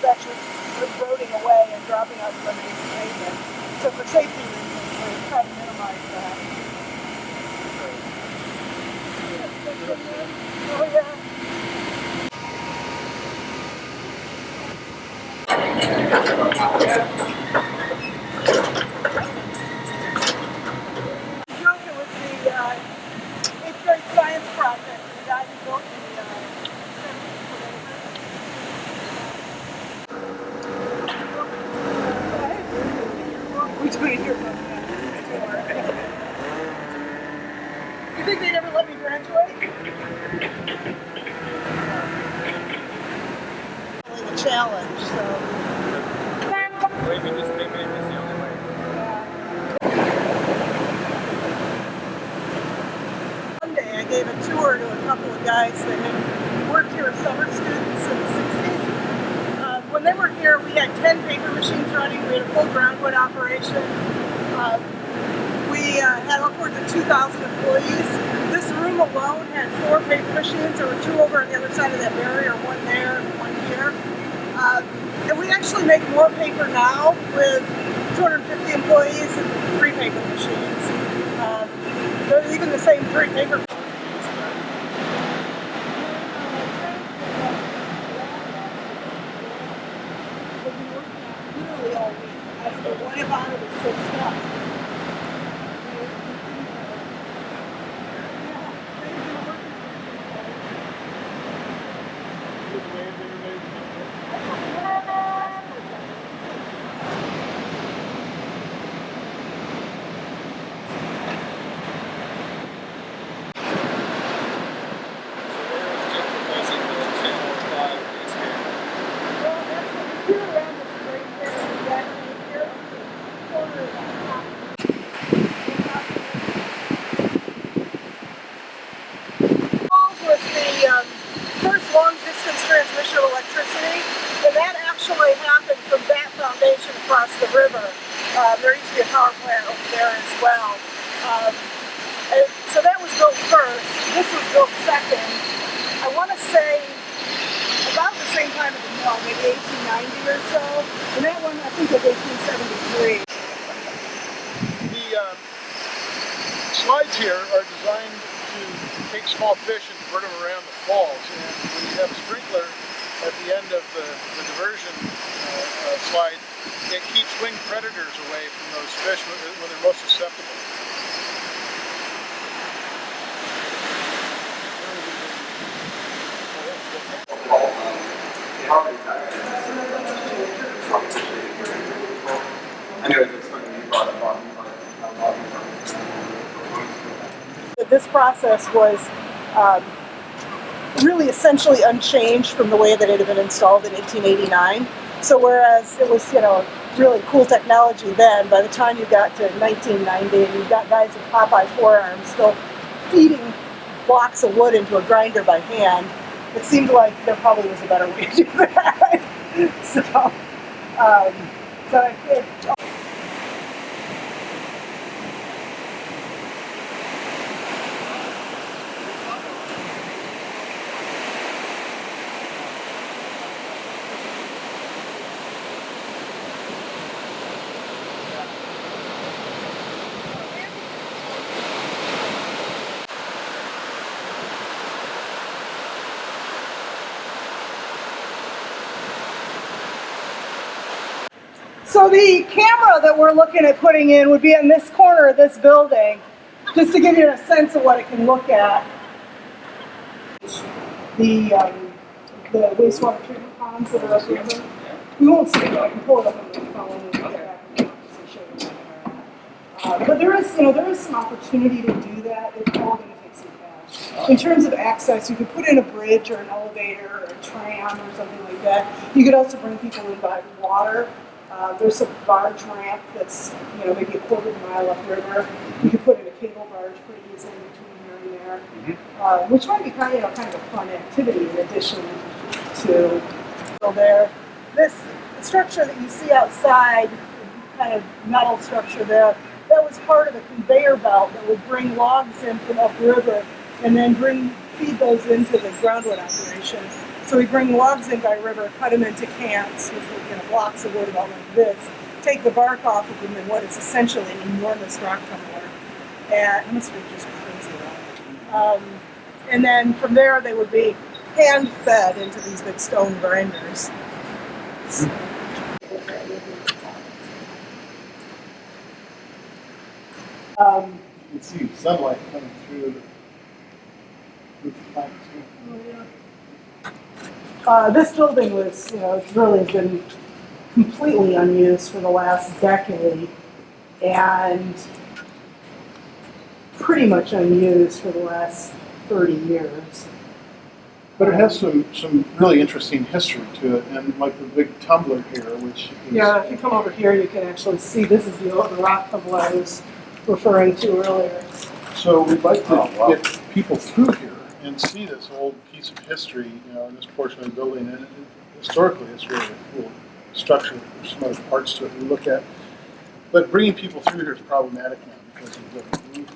is actually eroding away and dropping out from underneath the pavement. So for safety reasons, we try to minimize that. Oh yeah. It was the 8th grade science project. The guy who built we don't hear about that. You think they'd ever let me graduate? The challenge, so. Maybe just they made this the only way. Monday, I gave a tour to a couple of guys that had worked here as summer students in the 60s. When they were here, we had 10 paper machines running. We had a full groundwood operation. We had upwards of 2,000 employees. This room alone had 4 paper machines. There were 2 over on the other side of that barrier, 1 there and 1 here. And we actually make more paper now with 250 employees and 3 paper machines. They're even the same 3 paper machines. Literally all week. I don't know what about it was so stuck. Transmission of electricity, and that actually happened from that foundation across the river. There used to be a power plant over there as well. And so that was built first. This was built second. I want to say about the same time as the mill, maybe 1890 or so. And that one I think was 1873. The slides here are designed to take small fish and divert them around the falls. And when you have a sprinkler at the end of the diversion slide, it keeps winged predators away from those fish when they're most susceptible. This process was really essentially unchanged from the way that it had been installed in 1889. So whereas it was, really cool technology then, by the time you got to 1990 and you got guys with Popeye forearms still feeding blocks of wood into a grinder by hand, it seemed like there probably was a better way to do that. So the camera that we're looking at putting in would be in this corner of this building, just to give you a sense of what it can look at. The wastewater treatment ponds that are up here. We won't see it, I can pull it up on the phone and get back in the office and show you where they're at. But there is some opportunity to do that. It's all going to take some cash. In terms of access, you could put in a bridge or an elevator or a tram or something like that. You could also bring people in by water. There's a barge ramp that's, maybe a quarter of a mile upriver. You could put in a cable barge pretty easily between here and there, which might be kind of a fun activity in addition to there. This structure that you see outside, kind of metal structure there, that was part of the conveyor belt that would bring logs in from upriver and then feed those into the groundwood operation. So So we bring logs in by river, cut them into cants, which were, blocks of wood about like this, take the bark off of them in what is essentially an enormous rock tumbler. And it must be just crazy, right? And then from there they would be hand fed into these big stone grinders. So, you can see sunlight coming through the roof planks. this building was, it's really been completely unused for the last decade and pretty much unused for the last 30 years. But it has some really interesting history to it, and like the big tumbler here, which is... Yeah, if you come over here, you can actually see this is the rock tumbler I was referring to earlier. So we'd like to get people through here and see this old piece of history, in this portion of the building. And historically, it's really a cool structure. There's some other parts to it we look at. But bringing people through here is problematic now because of the roof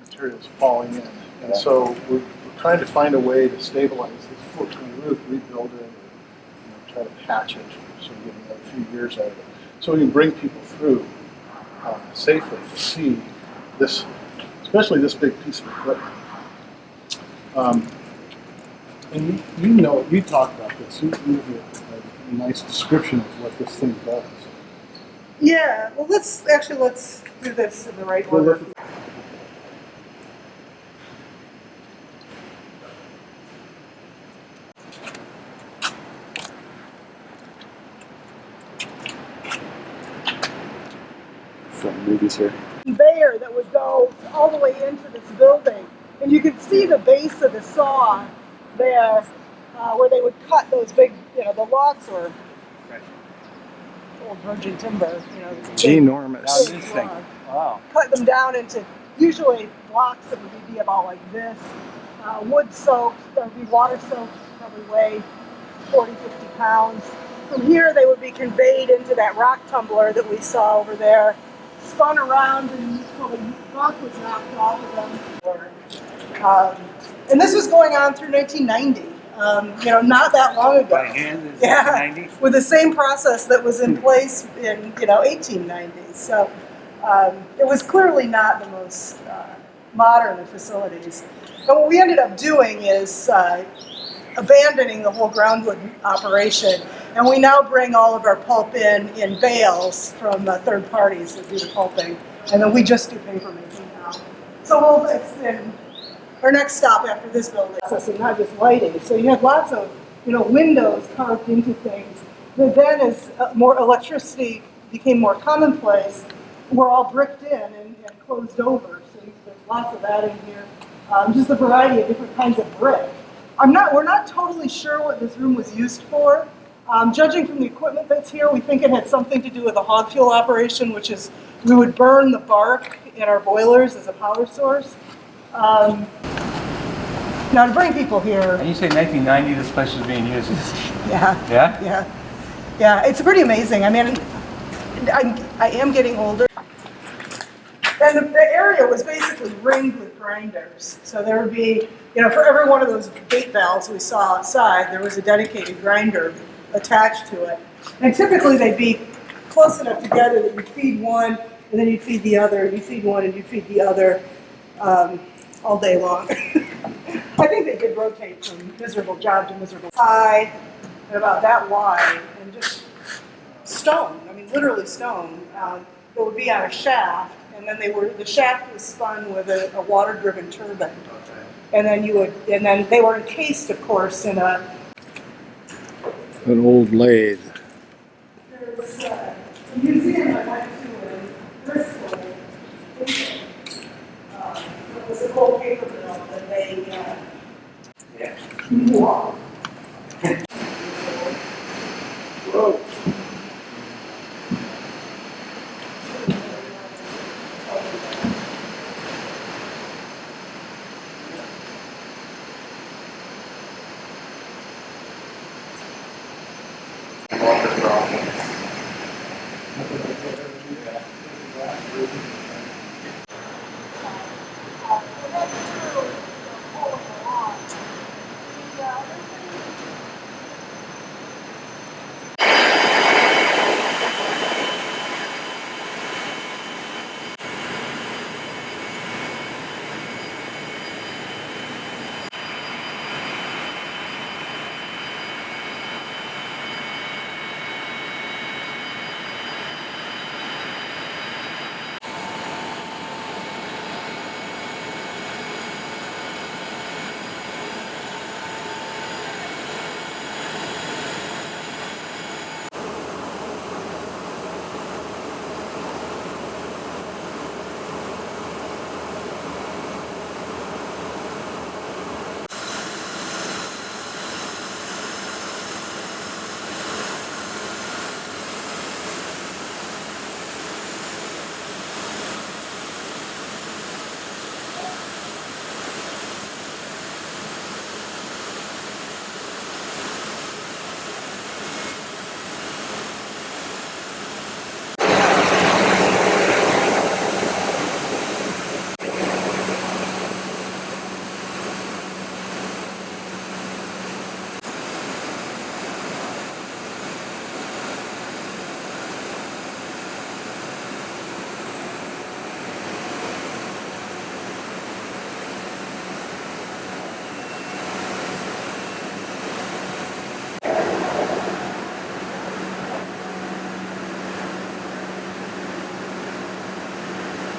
materials falling in. And so we're trying to find a way to stabilize this portion of the roof, rebuild it, or try to patch it so we get another few years out of it. So we can bring people through safely to see this, especially this big piece of equipment. And you talked about this. You have a nice description of what this thing does. Yeah, well, let's do this in the right order. From movies here. Conveyor that would go all the way into this building, and you could see the base of the saw there, where they would cut those big, the logs were old virgin timber, Ginormous. big This thing. log. Wow. Cut them down into usually blocks that would be about like this, wood soaked, that would be water soaked, probably weigh 40, 50 pounds. From here they would be conveyed into that rock tumbler that we saw over there, spun around and the rock was knocked off of them. And this was going on through 1990, not that long ago. By hand in Yeah, 1990? with the same process that was in place in 1890s. So it was clearly not the most modern of facilities. And what we ended up doing is abandoning the whole groundwood operation, and we now bring all of our pulp in bales from third parties that do the pulping, and then we just do paper making now. So it's our next stop after this building, and not just lighting. So you have lots of windows carved into things. But then as more electricity became more commonplace, we're all bricked in and closed over. So there's lots of that in here. Just a variety of different kinds of brick. We're not totally sure what this room was used for. Judging from the equipment that's here, we think it had something to do with the hog fuel operation, which is we would burn the bark in our boilers as a power source. Now to bring people here. And you say 1990 this place was being used. Yeah. Yeah? Yeah. Yeah, it's pretty amazing. I mean, I am getting older. And the area was basically ringed with grinders. So there would be, for every one of those gate valves we saw outside, there was a dedicated grinder attached to it. And typically they'd be close enough together that you'd feed one, and then you'd feed the other, and you'd feed one, and you'd feed the other all day long. I think they did rotate from miserable job to miserable high, and about that wide, and just stone, literally stone. It would be on a shaft, and then the shaft was spun with a water-driven turbine. And then they were encased, of course, in an old lathe. There's a museum I went to in Bristol. It was an old paper mill that they blew off. Whoa. Yeah.